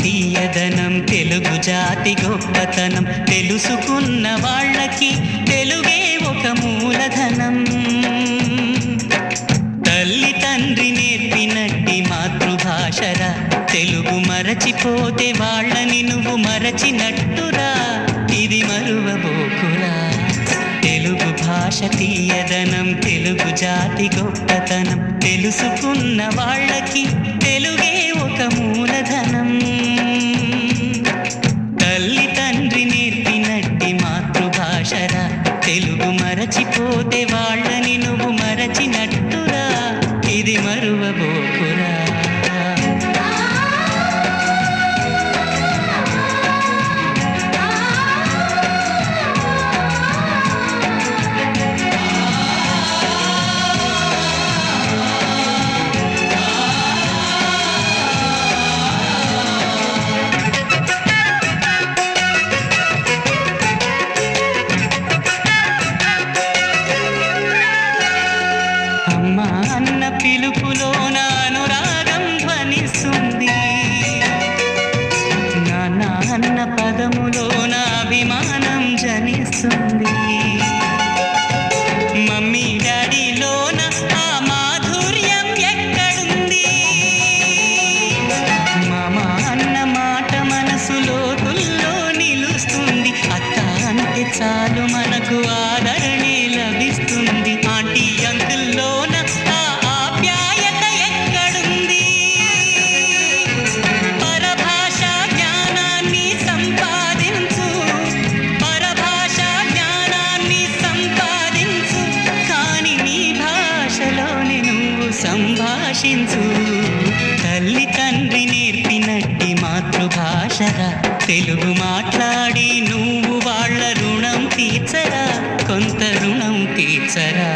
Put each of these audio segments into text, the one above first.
తీయదనం తెలుగు జాతి గొప్పతనం తెలుసుకున్న వాళ్ళకి తెలుగే ఒక మూలధనం. తల్లి తండ్రి నేర్పినట్టి మాతృభాషరా తెలుగు మరచిపోతే వాళ్ళని నువ్వు మరచినట్టురా ఇది మరువబోకురా. తెలుగు భాష తీయదనం తెలుగు జాతి గొప్పతనం తెలుసుకున్న వాళ్ళకి తెలుగే ఒక మూలధనం. తల్లి తండ్రి నేర్పినట్టి మాతృభాషరా తెలుగు మరచిపోతే వాళ్ళని నువ్వు మరచినట్టురా ఇది మరువబోకురా. పిలుపులోన అనురాగం ధ్వనిస్తుంది, నాన్న అన్న పదములోన అభిమానం జనిస్తుంది. మమ్మీ డాడీలోన ఆ మాధుర్యం ఎక్కడుంది? మామ అన్న మాట మనసులో తుల్లో నిలుస్తుంది. అత్త అంటే చాలు మనకు ఆదరణే లభిస్తుంది. ఆంటీ అంకుల్లోన సంభాషించు. తల్లి తండ్రి నేర్పినట్టి మాతృభాషరా తెలుగు మాట్లాడి నువ్వు వాళ్ళ రుణం తీర్చరా కొంత రుణం తీర్చరా.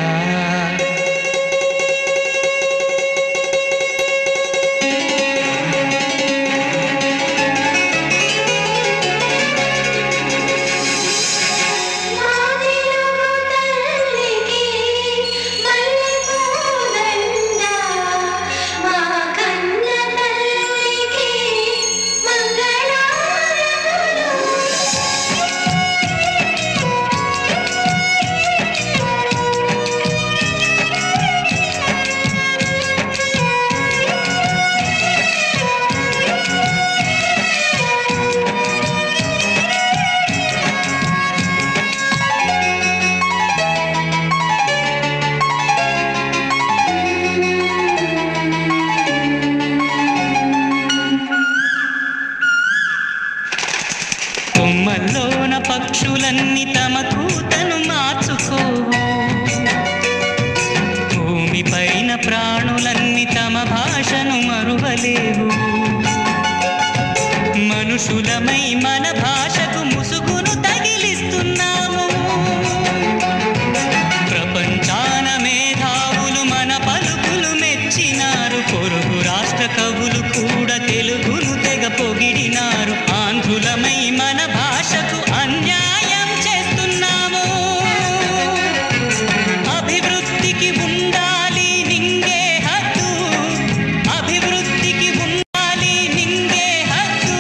కొమ్మల్లోన పక్షులన్నీ తమ కూతను మార్చుకోవు, భూమి పైన ప్రాణులన్నీ తమ భాషను మరువలేవు. మనుషులమై మన భాషకు ముసుగును తగిలిస్తున్నాము. ప్రపంచాన మేధావులు మన పలుకులు మెచ్చినారు. పొరుగు రాష్ట్ర కవులు కూడా తెలుగును తెగ పొగిడినారు. ఆంధ్రులమై మన భాషకు అన్యాయం చేస్తున్నాము. అభివృద్ధికి ఉండాలి నింగే హద్దు, అభివృద్ధికి ఉండాలి నింగే హద్దు.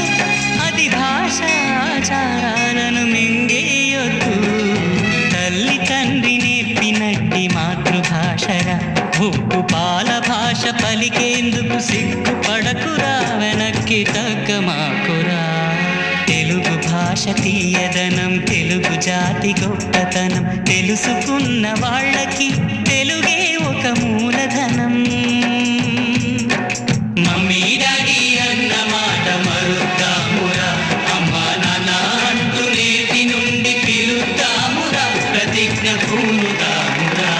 అది భాషాచారాలను మింగేయొద్దు. తల్లి తండ్రి నేర్పినట్టి మాతృభాషరా ఉప్పు పాల భాష పలికేందుకు సిగ్గుపడకురా వెనక్కి తగ్గమాకురా. తెలుగు భాష తీయదనం తెలుగు జాతి గొప్పతనం తెలుసుకున్న వాళ్ళకి తెలుగే ఒక మూలధనం. మమ్మీ డాడీ అన్న మాట మరుద్దామురా, అమ్మా నాన్న అంటూ నేటి నుండి పిలుద్దామురా, ప్రతిజ్ఞ పూనుదామురా.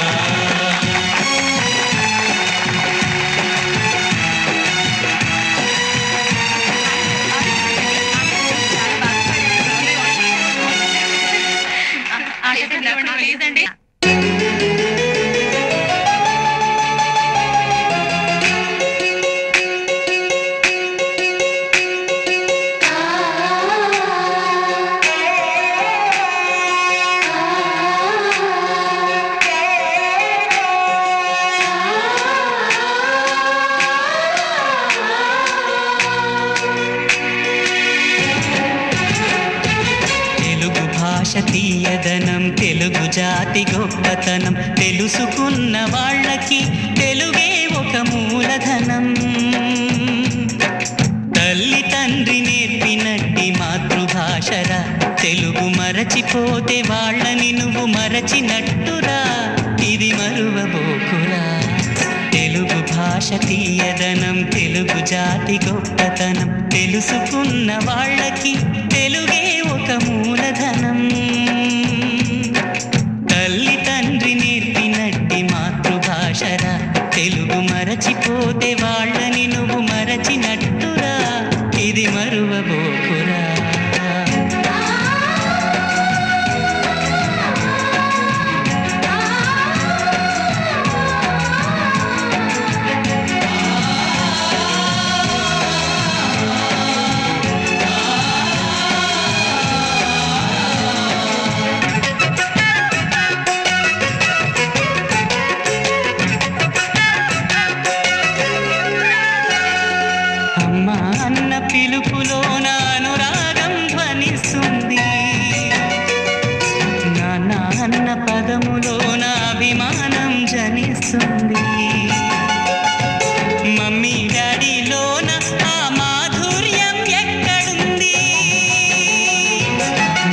లేదండి తీయదనం తెలుగు జాతి గొప్పతనం తెలుసుకున్న వాళ్ళకి తెలుగే ఒక మూలధనం. తల్లి తండ్రి నేర్పినట్టి మాతృభాషరా తెలుగు మరచిపోతే వాళ్ళని నువ్వు మరచినట్టురా, ఇది మరువబోకురా. తెలుగు భాష తీయదనం తెలుగు జాతి గొప్పతనం తెలుసుకున్న వాళ్ళకి తెలుగే ఒక మూలధనం. తల్లి తండ్రి నేర్పినట్టి మాతృభాషరా తెలుగు మరచిపోతే వాళ్ళని నువ్వు మరచినట్టురా, ఇది మరువబోకురా. అన్న పిలుపులోన అనురాగం ధ్వనిస్తుంది, నాన్న అన్న పదములోన అభిమానం జనిస్తుంది. మమ్మీ డాడీలోన ఆ మాధుర్యం ఎక్కడుంది?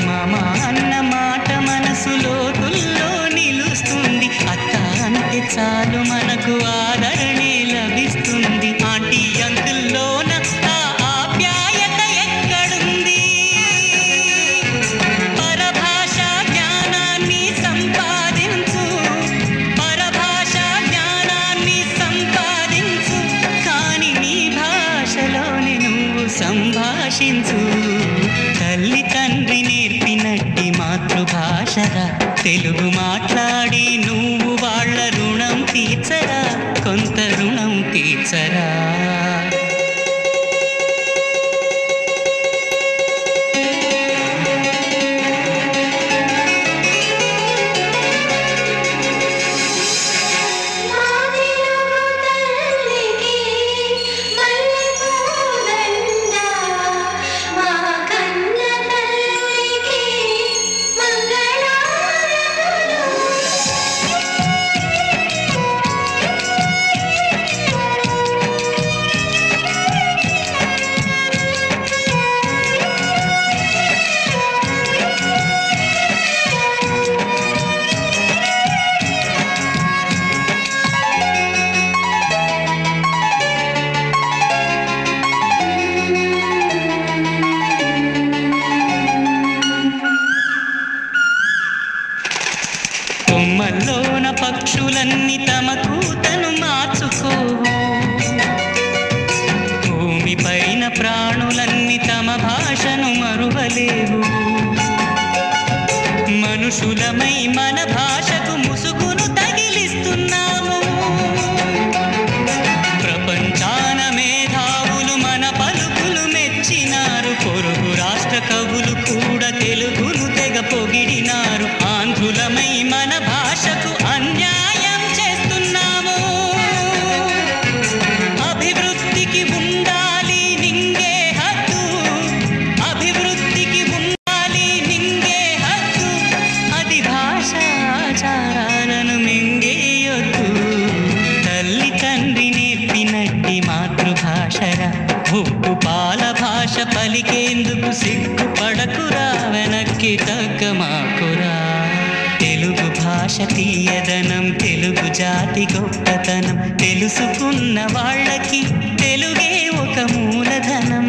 మామ అన్న మాట మనసులో తుల్లో నిలుస్తుంది. అత్త అంటే చాలు మనకు ఆదరణే లభిస్తుంది. ఆంటీ అంకుల్లోన సంభాషించు. తల్లి తండ్రి నేర్పినట్టి మాతృభాషరా తెలుగు మాట్లాడి నువ్వు వాళ్ళ రుణం తీర్చరా, కొంత రుణం తీర్చరా. కొమ్మల్లోన పక్షులన్నీ తమ కూతను మార్చుకోవు, భూమిపైన ప్రాణులన్నీ తమ భాషను మరువలేవు. మనుషులమై మన భాషకు ముసుగును తగిలిస్తున్నాము. ప్రపంచాన మేధావులు మన పలుకులు మెచ్చినారు. పొరుగు రాష్ట్ర కవులు కూడా తెలుగును తెగ పొగిడినారు. ఆంధ్రులమై మన భాషకు అన్యాయం చేస్తున్నాము. అభివృద్ధికి ఉండాలి నింగే హద్దు, అభివృద్ధికి ఉండాలి నింగే హద్దు. అది భాషాచారాలను మింగేయొద్దు. తల్లి తండ్రి నేర్పినట్టి మాతృభాషరా ఉప్పు పాల భాష పలికేందుకు సిగ్గుపడకురా, వెనక్కి తగ్గమాకురా. తెలుగు భాష తీయదనం తెలుగు జాతి గొప్పతనం తెలుసుకున్న వాళ్ళకి తెలుగే ఒక మూలధనం.